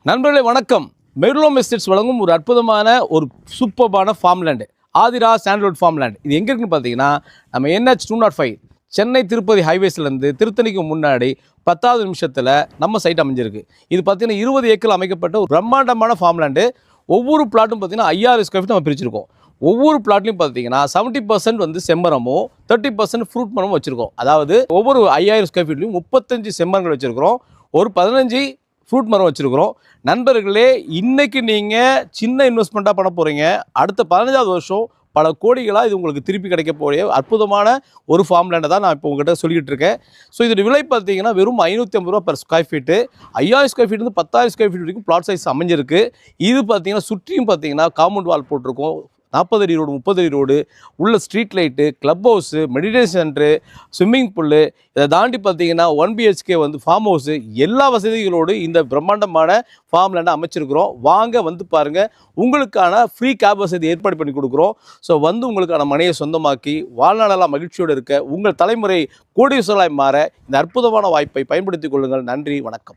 நண்பர்களே வணக்கம். மெர்லோம் எஸ்டேட்ஸ் வழங்கும் ஒரு அற்புதமான ஒரு சூப்பர்பான ஃபார்ம்லேண்டு ஆதிரா சாண்டல்வுட் ஃபார்ம்லேண்ட். இது எங்கே இருக்குன்னு பார்த்தீங்கன்னா நம்ம NH 205 சென்னை திருப்பதி ஹைவேஸ்லேருந்து திருத்தணிக்கு முன்னாடி 10வது நிமிஷத்தில் நம்ம சைட் அமைஞ்சிருக்கு. இது பார்த்தீங்கன்னா 20 ஏக்கர் அமைக்கப்பட்ட ஒரு பிரம்மாண்டமான ஃபார்ம்லேண்டு. ஒவ்வொரு பிளாட்டும் பார்த்தீங்கன்னா 5000 ஸ்கொயர் ஃபீட் நம்ம பிரிச்சிருக்கோம். ஒவ்வொரு பிளாட்லையும் பார்த்தீங்கன்னா 70% வந்து செம்மரமும் 30% ஃப்ரூட் மரமும் வச்சுருக்கோம். அதாவது ஒவ்வொரு 5000 ஸ்கொயர் ஃபீட்லையும் 35 செம்மரங்கள் வச்சுருக்கிறோம், ஒரு 15 ஃப்ரூட் மரம் வச்சுருக்கிறோம். நண்பர்களே, இன்றைக்கி நீங்கள் சின்ன இன்வெஸ்ட்மெண்ட்டாக பண்ண போகிறீங்க, அடுத்த 15வது வருஷம் பல கோடிகளாக இது உங்களுக்கு திருப்பி கிடைக்க போகிற அற்புதமான ஒரு ஃபார்ம்லேண்டை தான் நான் இப்போ உங்கள்கிட்ட சொல்லிக்கிட்டு இருக்கேன். ஸோ இதோட விலை பார்த்தீங்கன்னா வெறும் 550 ரூபா per square feet. 5000 square feet வந்து 10,000 ஸ்கொயர் ஃபீட் வரைக்கும் பிளாட் சைஸ் அமைஞ்சிருக்கு. இது பார்த்தீங்கன்னா சுற்றியும் பார்த்தீங்கன்னா காம்பவுண்ட் வால் போட்டிருக்கோம். 40 அடி ரோடு, 30 அடி ரோடு, உள்ள street light, club house, meditation centre, swimming pool, இதை தாண்டி பார்த்தீங்கன்னா 1 BHK வந்து ஃபார்ம் ஹவுஸு, எல்லா வசதிகளோடு இந்த பிரம்மாண்டமான ஃபார்ம்லேண்டை அமைச்சிருக்கிறோம். வாங்க வந்து பாருங்கள். உங்களுக்கான ஃப்ரீ கேப் வசதி ஏற்பாடு பண்ணி கொடுக்குறோம். ஸோ வந்து உங்களுக்கான மனையை சொந்தமாக்கி வாழ்நாளெல்லாம் மகிழ்ச்சியோடு இருக்க, உங்கள் தலைமுறை கோடீஸ்வரராய் மாற இந்த அற்புதமான வாய்ப்பை பயன்படுத்திக் கொள்ளுங்கள். நன்றி, வணக்கம்.